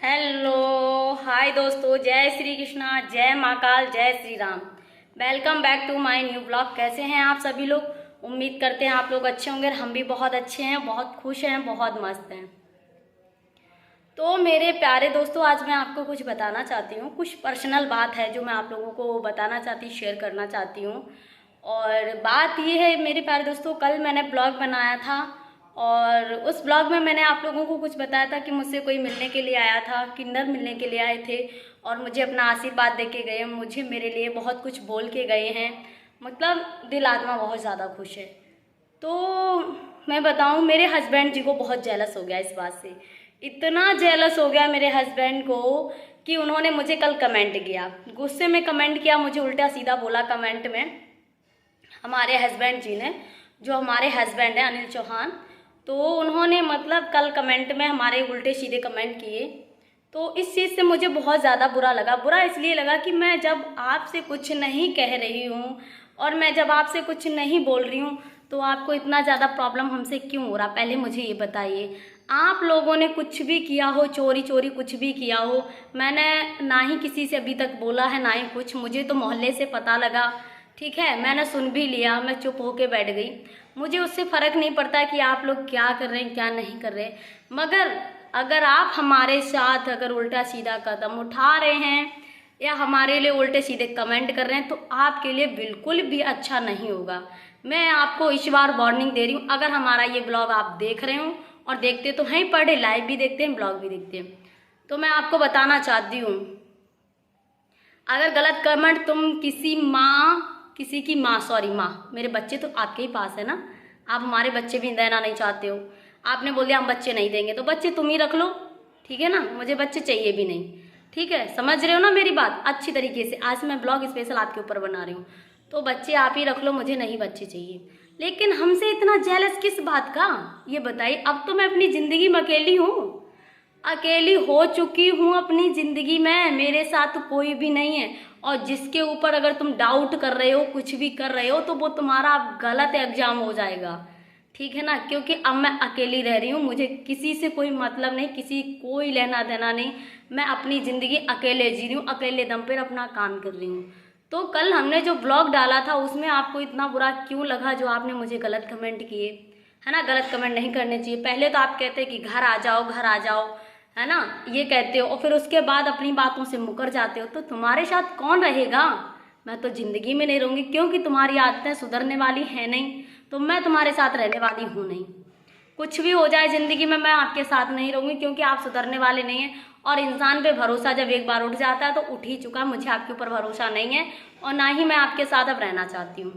Hello hi दोस्तों, जय श्री कृष्णा, जय महाकाल, जय Shri Ram. Welcome back to my new blog. कैसे हैं आप सभी लोग? उम्मीद करते हैं आप लोग अच्छे होंगे। हम भी बहुत अच्छे हैं, बहुत खुश हैं, बहुत मस्त हैं। तो मेरे प्यारे दोस्तों, आज मैं आपको कुछ बताना चाहती हूँ। कुछ पर्सनल बात है जो मैं आप लोगों को बताना चाहती, शेयर करना चाहती हूँ। और बात ये है मेरे प्यारे दोस्तों, कल मैंने ब्लॉग बनाया था और उस ब्लॉग में मैंने आप लोगों को कुछ बताया था कि मुझसे कोई मिलने के लिए आया था, किन्नर मिलने के लिए आए थे और मुझे अपना आशीर्वाद दे के गए। मुझे मेरे लिए बहुत कुछ बोल के गए हैं। मतलब दिल आत्मा बहुत ज़्यादा खुश है। तो मैं बताऊं, मेरे हस्बैंड जी को बहुत जेलस हो गया इस बात से। इतना जेलस हो गया मेरे हस्बैंड को कि उन्होंने मुझे कल कमेंट किया, गुस्से में कमेंट किया, मुझे उल्टा सीधा बोला कमेंट में। हमारे हस्बैंड जी ने, जो हमारे हस्बैंड हैं अनिल चौहान, तो उन्होंने मतलब कल कमेंट में हमारे उल्टे सीधे कमेंट किए। तो इस चीज़ से मुझे बहुत ज़्यादा बुरा लगा। बुरा इसलिए लगा कि मैं जब आपसे कुछ नहीं कह रही हूँ और मैं जब आपसे कुछ नहीं बोल रही हूँ तो आपको इतना ज़्यादा प्रॉब्लम हमसे क्यों हो रहा? पहले मुझे ये बताइए। आप लोगों ने कुछ भी किया हो, चोरी चोरी कुछ भी किया हो, मैंने ना ही किसी से अभी तक बोला है, ना ही कुछ। मुझे तो मोहल्ले से पता लगा, ठीक है, मैंने सुन भी लिया, मैं चुप होके बैठ गई। मुझे उससे फ़र्क नहीं पड़ता कि आप लोग क्या कर रहे हैं क्या नहीं कर रहे। मगर अगर आप हमारे साथ अगर उल्टा सीधा कदम उठा रहे हैं या हमारे लिए उल्टे सीधे कमेंट कर रहे हैं तो आपके लिए बिल्कुल भी अच्छा नहीं होगा। मैं आपको इस बार वार्निंग दे रही हूँ। अगर हमारा ये ब्लॉग आप देख रहे हो, और देखते तो हैं, पर डे लाइव भी देखते हैं, ब्लॉग भी देखते हैं, तो मैं आपको बताना चाहती हूँ, अगर गलत कमेंट तुम किसी की माँ, सॉरी माँ, मेरे बच्चे तो आपके ही पास है ना, आप हमारे बच्चे भी देना नहीं चाहते हो। आपने बोल दिया हम बच्चे नहीं देंगे, तो बच्चे तुम ही रख लो, ठीक है ना, मुझे बच्चे चाहिए भी नहीं। ठीक है, समझ रहे हो ना मेरी बात अच्छी तरीके से? आज मैं ब्लॉग स्पेशल आपके ऊपर बना रही हूँ, तो बच्चे आप ही रख लो, मुझे नहीं बच्चे चाहिए। लेकिन हमसे इतना जेलस किस बात का, ये बताइए। अब तो मैं अपनी ज़िंदगी में अकेली हूँ, अकेली हो चुकी हूँ अपनी ज़िंदगी में, मेरे साथ कोई भी नहीं है। और जिसके ऊपर अगर तुम डाउट कर रहे हो, कुछ भी कर रहे हो, तो वो तुम्हारा गलत एग्जाम हो जाएगा, ठीक है ना। क्योंकि अब मैं अकेली रह रही हूँ, मुझे किसी से कोई मतलब नहीं, किसी कोई लेना देना नहीं। मैं अपनी ज़िंदगी अकेले जी रही हूँ, अकेले दम पर अपना काम कर रही हूँ। तो कल हमने जो ब्लॉग डाला था उसमें आपको इतना बुरा क्यों लगा जो आपने मुझे गलत कमेंट किए, है ना। गलत कमेंट नहीं करने चाहिए। पहले तो आप कहते कि घर आ जाओ, घर आ जाओ, है ना, ये कहते हो, और फिर उसके बाद अपनी बातों से मुकर जाते हो। तो तुम्हारे साथ कौन रहेगा? मैं तो ज़िंदगी में नहीं रहूँगी, क्योंकि तुम्हारी आदतें सुधरने वाली है नहीं, तो मैं तुम्हारे साथ रहने वाली हूँ नहीं। कुछ भी हो जाए ज़िंदगी में, मैं आपके साथ नहीं रहूँगी, क्योंकि आप सुधरने वाले नहीं हैं। और इंसान पे भरोसा जब एक बार उठ जाता है तो उठ ही चुका। मुझे आपके ऊपर भरोसा नहीं है और ना ही मैं आपके साथ अब रहना चाहती हूँ,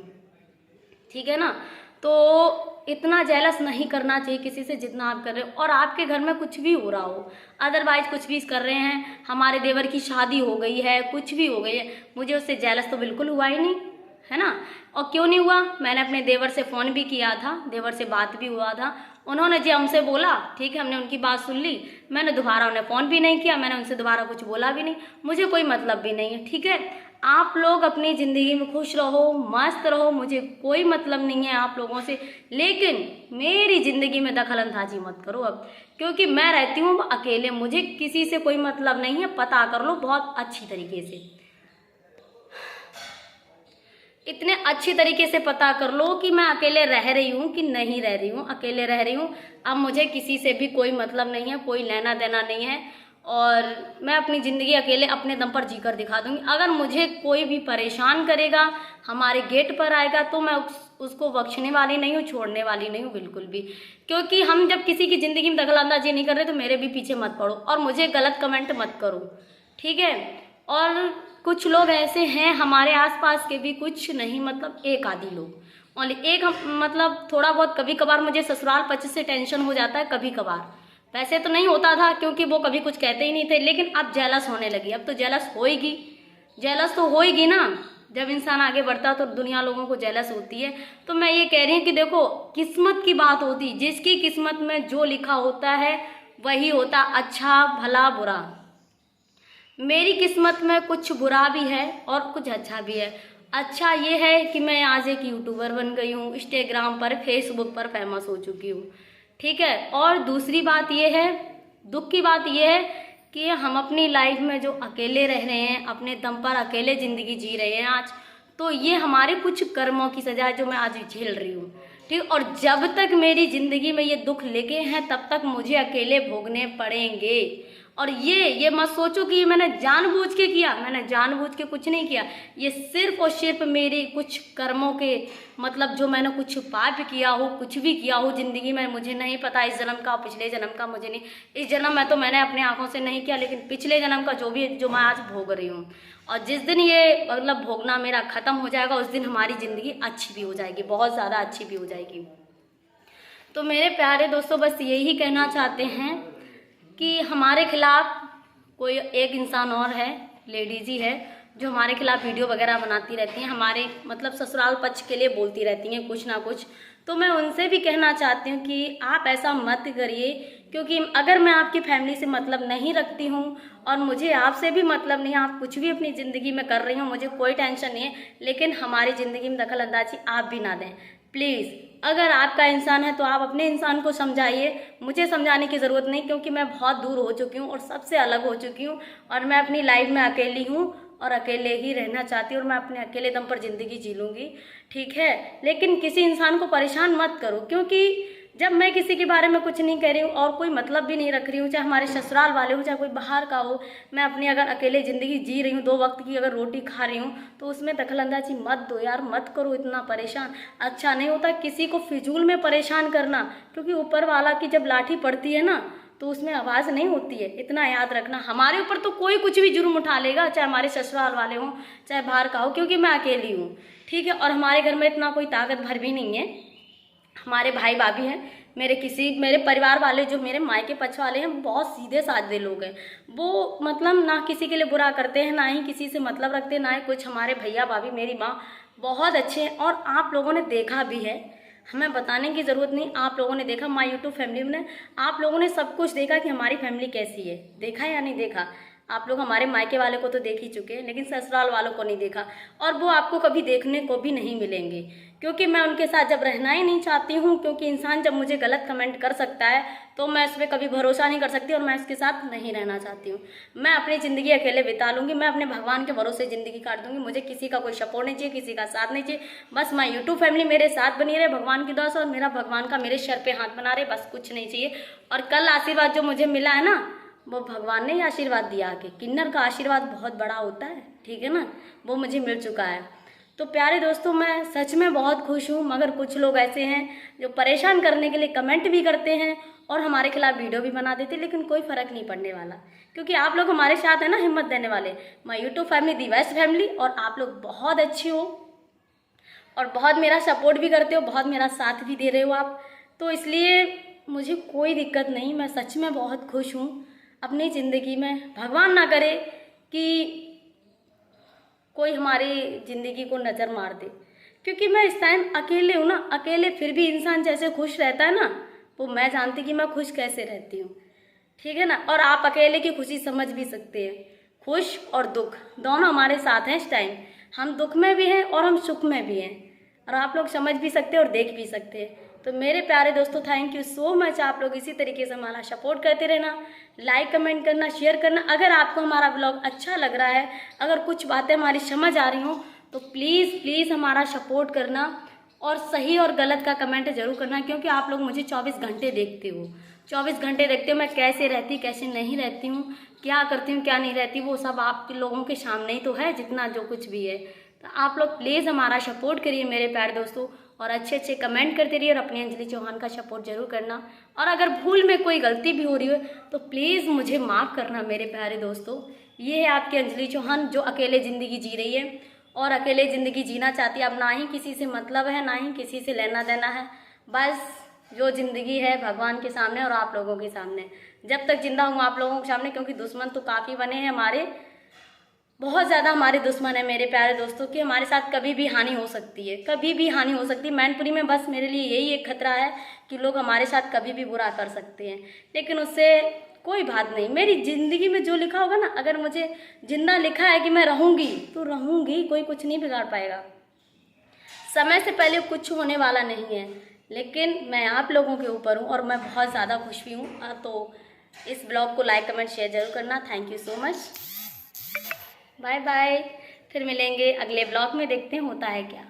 ठीक है ना। तो इतना जेलस नहीं करना चाहिए किसी से जितना आप कर रहे हो। और आपके घर में कुछ भी हो रहा हो, अदरवाइज कुछ भी कर रहे हैं, हमारे देवर की शादी हो गई है, कुछ भी हो गई है, मुझे उससे जेलस तो बिल्कुल हुआ ही नहीं, है ना। और क्यों नहीं हुआ? मैंने अपने देवर से फ़ोन भी किया था, देवर से बात भी हुआ था। उन्होंने जो हमसे बोला, ठीक है, हमने उनकी बात सुन ली। मैंने दोबारा उन्हें फ़ोन भी नहीं किया, मैंने उनसे दोबारा कुछ बोला भी नहीं, मुझे कोई मतलब भी नहीं है, ठीक है। आप लोग अपनी ज़िंदगी में खुश रहो, मस्त रहो, मुझे कोई मतलब नहीं है आप लोगों से। लेकिन मेरी ज़िंदगी में दखल अंदाजी मत करो अब, क्योंकि मैं रहती हूँ अकेले, मुझे किसी से कोई मतलब नहीं है। पता कर लो बहुत अच्छी तरीके से, इतने अच्छी तरीके से पता कर लो कि मैं अकेले रह रही हूँ कि नहीं रह रही हूँ। अकेले रह रही हूँ। अब मुझे किसी से भी कोई मतलब नहीं है, कोई लेना देना नहीं है, और मैं अपनी ज़िंदगी अकेले अपने दम पर जीकर दिखा दूँगी। अगर मुझे कोई भी परेशान करेगा, हमारे गेट पर आएगा, तो मैं उसको बख्शने वाली नहीं हूँ, छोड़ने वाली नहीं हूँ बिल्कुल भी। क्योंकि हम जब किसी की ज़िंदगी में दखलंदाजी नहीं कर रहे तो मेरे भी पीछे मत पड़ो और मुझे गलत कमेंट मत करो, ठीक है। और कुछ लोग ऐसे हैं हमारे आसपास के भी, कुछ नहीं, मतलब एक आधी लोग, ओनली एक, मतलब थोड़ा बहुत कभी कभार मुझे ससुराल पक्ष से टेंशन हो जाता है कभी कभार। वैसे तो नहीं होता था, क्योंकि वो कभी कुछ कहते ही नहीं थे, लेकिन अब जेलस होने लगी। अब तो जेलस होएगी, जेलस तो होएगी ना। जब इंसान आगे बढ़ता तो दुनिया लोगों को जेलस होती है। तो मैं ये कह रही हूँ कि देखो, किस्मत की बात होती, जिसकी किस्मत में जो लिखा होता है वही होता, अच्छा भला बुरा। मेरी किस्मत में कुछ बुरा भी है और कुछ अच्छा भी है। अच्छा ये है कि मैं आज एक यूट्यूबर बन गई हूँ, इंस्टाग्राम पर, फेसबुक पर फेमस हो चुकी हूँ, ठीक है। और दूसरी बात ये है, दुख की बात ये है कि हम अपनी लाइफ में जो अकेले रह रहे हैं, अपने दम पर अकेले ज़िंदगी जी रहे हैं आज, तो ये हमारे कुछ कर्मों की सजा है जो मैं आज झेल रही हूँ। ठीक, और जब तक मेरी ज़िंदगी में ये दुख लेके हैं तब तक मुझे अकेले भोगने पड़ेंगे। और ये मत सोचो कि मैंने जानबूझ के किया, मैंने जानबूझ के कुछ नहीं किया। ये सिर्फ और सिर्फ मेरे कुछ कर्मों के, मतलब जो मैंने कुछ पाप किया हो, कुछ भी किया हो ज़िंदगी में, मुझे नहीं पता इस जन्म का पिछले जन्म का, मुझे नहीं, इस जन्म में तो मैंने अपने आंखों से नहीं किया, लेकिन पिछले जन्म का जो भी, जो मैं आज भोग रही हूँ। और जिस दिन ये मतलब भोगना मेरा ख़त्म हो जाएगा उस दिन हमारी ज़िंदगी अच्छी भी हो जाएगी, बहुत ज़्यादा अच्छी भी हो जाएगी। तो मेरे प्यारे दोस्तों, बस यही कहना चाहते हैं कि हमारे खिलाफ कोई एक इंसान और है, लेडीज़ ही है, जो हमारे खिलाफ वीडियो वगैरह बनाती रहती हैं, हमारे मतलब ससुराल पक्ष के लिए बोलती रहती हैं कुछ ना कुछ। तो मैं उनसे भी कहना चाहती हूँ कि आप ऐसा मत करिए, क्योंकि अगर मैं आपकी फैमिली से मतलब नहीं रखती हूँ और मुझे आपसे भी मतलब नहीं, आप कुछ भी अपनी ज़िंदगी में कर रही हो, मुझे कोई टेंशन नहीं है, लेकिन हमारी ज़िंदगी में दखल अंदाजी आप भी ना दें प्लीज़। अगर आपका इंसान है तो आप अपने इंसान को समझाइए, मुझे समझाने की ज़रूरत नहीं, क्योंकि मैं बहुत दूर हो चुकी हूँ और सबसे अलग हो चुकी हूँ, और मैं अपनी लाइफ में अकेली हूँ और अकेले ही रहना चाहती हूँ, और मैं अपने अकेले दम पर ज़िंदगी जी लूँगी, ठीक है। लेकिन किसी इंसान को परेशान मत करो, क्योंकि जब मैं किसी के बारे में कुछ नहीं कह रही हूँ और कोई मतलब भी नहीं रख रही हूँ, चाहे हमारे ससुराल वाले हो चाहे कोई बाहर का हो, मैं अपनी अगर अकेले ज़िंदगी जी रही हूँ, 2 वक्त की अगर रोटी खा रही हूँ, तो उसमें दखलंदाजी मत दो यार, मत करो इतना परेशान, अच्छा नहीं होता किसी को फिजूल में परेशान करना, क्योंकि ऊपर वाला की जब लाठी पड़ती है ना तो उसमें आवाज़ नहीं होती है, इतना याद रखना। हमारे ऊपर तो कोई कुछ भी जुर्म उठा लेगा, चाहे हमारे ससुराल वाले हों चाहे बाहर का हो, क्योंकि मैं अकेली हूँ, ठीक है। और हमारे घर में इतना कोई ताकत भर भी नहीं है, हमारे भाई भाभी हैं, मेरे परिवार वाले जो मेरे मायके पक्ष वाले हैं बहुत सीधे साधे लोग हैं, वो मतलब ना किसी के लिए बुरा करते हैं, ना ही किसी से मतलब रखते हैं, ना ही कुछ। हमारे भैया भाभी, मेरी माँ बहुत अच्छे हैं, और आप लोगों ने देखा भी है, हमें बताने की ज़रूरत नहीं, आप लोगों ने देखा, माय यूट्यूब फैमिली में आप लोगों ने सब कुछ देखा कि हमारी फैमिली कैसी है, देखा या नहीं देखा। आप लोग हमारे मायके वाले को तो देख ही चुके हैं, लेकिन ससुराल वालों को नहीं देखा, और वो आपको कभी देखने को भी नहीं मिलेंगे, क्योंकि मैं उनके साथ जब रहना ही नहीं चाहती हूँ। क्योंकि इंसान जब मुझे गलत कमेंट कर सकता है तो मैं इस पर कभी भरोसा नहीं कर सकती, और मैं इसके साथ नहीं रहना चाहती हूँ। मैं अपनी ज़िंदगी अकेले बिता लूँगी, मैं अपने भगवान के भरोसे ज़िंदगी काट दूँगी, मुझे किसी का कोई सपोर्ट नहीं चाहिए, किसी का साथ नहीं चाहिए, बस मैं यूट्यूब फैमिली मेरे साथ बनी रहे, भगवान की दुआ से, और मेरा भगवान का मेरे सर पे हाथ बना रहे, बस कुछ नहीं चाहिए। और कल आशीर्वाद जो मुझे मिला है ना, वो भगवान ने ही आशीर्वाद दिया आके, किन्नर का आशीर्वाद बहुत बड़ा होता है, ठीक है ना, वो मुझे मिल चुका है। तो प्यारे दोस्तों, मैं सच में बहुत खुश हूँ, मगर कुछ लोग ऐसे हैं जो परेशान करने के लिए कमेंट भी करते हैं और हमारे खिलाफ वीडियो भी बना देते हैं, लेकिन कोई फ़र्क नहीं पड़ने वाला, क्योंकि आप लोग हमारे साथ हैं ना, हिम्मत देने वाले। My YouTube family, the best family, और आप लोग बहुत अच्छे हो और बहुत मेरा सपोर्ट भी करते हो, बहुत मेरा साथ भी दे रहे हो आप, तो इसलिए मुझे कोई दिक्कत नहीं, मैं सच में बहुत खुश हूँ अपनी ज़िंदगी में। भगवान ना करे कि कोई हमारी ज़िंदगी को नज़र मार दे, क्योंकि मैं इस टाइम अकेले हूँ ना, अकेले फिर भी इंसान जैसे खुश रहता है ना, वो मैं जानती कि मैं खुश कैसे रहती हूँ, ठीक है ना। और आप अकेले की खुशी समझ भी सकते हैं, खुश और दुख दोनों हमारे साथ हैं इस टाइम, हम दुख में भी हैं और हम सुख में भी हैं, और आप लोग समझ भी सकते हैं और देख भी सकते हैं। तो मेरे प्यारे दोस्तों, थैंक यू सो मच, आप लोग इसी तरीके से हमारा सपोर्ट करते रहना, लाइक कमेंट करना, शेयर करना। अगर आपको हमारा ब्लॉग अच्छा लग रहा है, अगर कुछ बातें हमारी समझ आ रही हों, तो प्लीज़ प्लीज़ हमारा सपोर्ट करना, और सही और गलत का कमेंट ज़रूर करना, क्योंकि आप लोग मुझे 24 घंटे देखते हो, 24 घंटे देखते हो मैं कैसे रहती कैसे नहीं रहती हूँ, क्या करती हूँ क्या नहीं रहती, वो सब आप लोगों के सामने ही तो है, जितना जो कुछ भी है। तो आप लोग प्लीज़ हमारा सपोर्ट करिए मेरे प्यारे दोस्तों, और अच्छे अच्छे कमेंट करते रहिए, और अपनी अंजलि चौहान का सपोर्ट जरूर करना। और अगर भूल में कोई गलती भी हो रही हो तो प्लीज़ मुझे माफ़ करना मेरे प्यारे दोस्तों। ये है आपकी अंजलि चौहान, जो अकेले ज़िंदगी जी रही है और अकेले ज़िंदगी जीना चाहती है। अब ना ही किसी से मतलब है, ना ही किसी से लेना देना है, बस जो ज़िंदगी है भगवान के सामने और आप लोगों के सामने, जब तक जिंदा हूँ आप लोगों के सामने, क्योंकि दुश्मन तो काफ़ी बने हैं हमारे, बहुत ज़्यादा हमारे दुश्मन है मेरे प्यारे दोस्तों, कि हमारे साथ कभी भी हानि हो सकती है, कभी भी हानि हो सकती है। मैनपुरी में बस मेरे लिए यही एक खतरा है कि लोग हमारे साथ कभी भी बुरा कर सकते हैं, लेकिन उससे कोई बात नहीं। मेरी ज़िंदगी में जो लिखा होगा ना, अगर मुझे जिंदा लिखा है कि मैं रहूँगी तो रहूँगी, कोई कुछ नहीं बिगाड़ पाएगा। समय से पहले कुछ होने वाला नहीं है, लेकिन मैं आप लोगों के ऊपर हूँ और मैं बहुत ज़्यादा खुश भी हूँ। तो इस ब्लॉग को लाइक कमेंट शेयर जरूर करना। Thank you so much. Bye bye. फिर मिलेंगे अगले ब्लॉग में, देखते हैं होता है क्या।